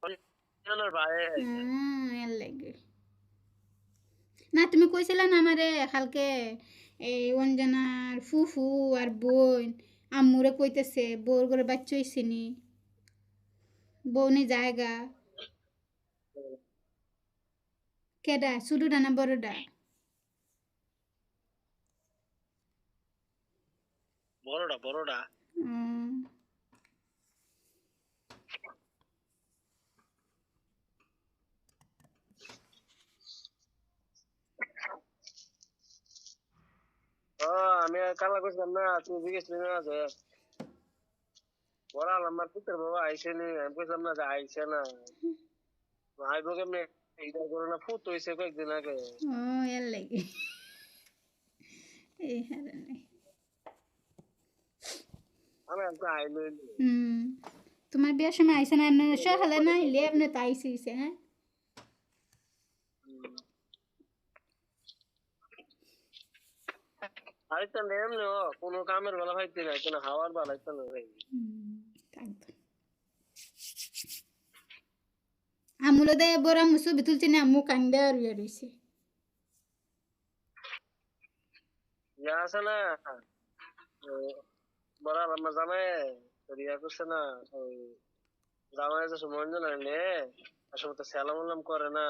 অঞ্জনার ভাই এর লাগে না তুমি কইছিলা না আমারে কালকে এই অঞ্জনার ফুফু আর বোন আম্মুরে কইতেছে বউর করে বাচ্চা হইছিনি বউনি জায়গা কেডা ছোটটা না বড়টা বড়টা উম, ও আমি কালা কইছিলাম না তুমি জিজ্ঞেস না যে বড় আমার পুত্র বাবা আইসে নি আমি কইছিলাম না যে আইসে না আইবো কেমনে এইটা করে না ফুট হইছে কয়েকদিন আগে ও এর লাগে এই হারানে আমি একটু আইলো হুম তোমার বিয়ার সময় আইসে না এমনি সকালে না আইলে এমনি তো আইসিছে হ্যাঁ আইতা নেম নো কোনো কামের বেলা পাইতে না কোনো হাওয়ার বেলা আইতা না ভাই থাকতো আমুলো দে বড় মুসু বিতুলছে না আম্মু কান্দে আর ইয়ে রইছে ইয়া আছে না বড় আমার জামাই রিয়া করছে না ওই জামাই যে সুমঞ্জন আনলে আসলে তো সালাম আলাম করে না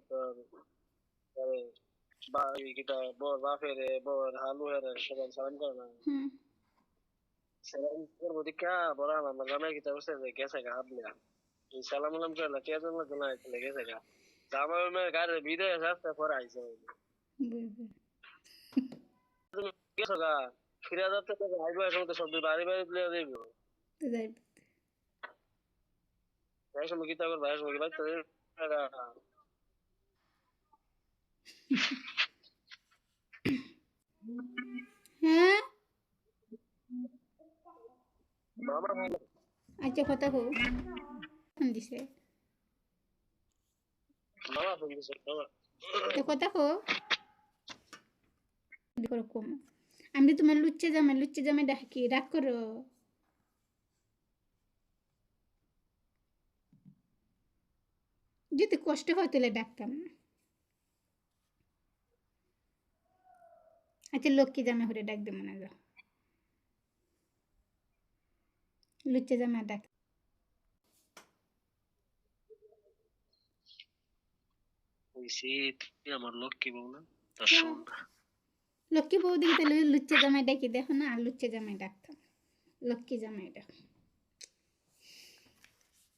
তোর বা কিটা বর বাপের বর হালু হেরে সবাই সালাম করে না হুম সালাম করবো দেখা বড় আমার জামাই কিটা করছে যে গেছে গা হাবলিয়া এই সালাম আলাম করে না কে জন্য না চলে গেছে গা জামাই মেয়ের গাড়ির ভিড়ে রাস্তা পরে আইছে বুঝবে তুমি গেছো গা ফিরে যাচ্ছে তো আইবো এখন তো সব বাড়ি বাড়ি তুলে দেব তো যাই এই সময় কিতা করবো এই সময় বাচ্চা হ্যাঁ মামা আচ্ছা কথা কো ফোন দিছে মামা ফোন দিছে মামা তো কথা কো করো কম আমি তোমার লুচ্চে জামে ডাকি রাগ করো যদি কষ্ট হয় তাহলে ডাকতাম না আচ্ছা লক্ষ্মী জামে হরে ডাক দে মনে যাও লুচ্চে জামে ডাক কইছি তুই আমার লক্ষ্মী বউ না তার হ্যাঁ শোন লক্ষ্মী বউ দিকে তাহলে লুচ্চে জামাই ডাকি দেখো না আর লুচ্চে জামাই ডাকতাম লক্ষ্মী জামাই ডাক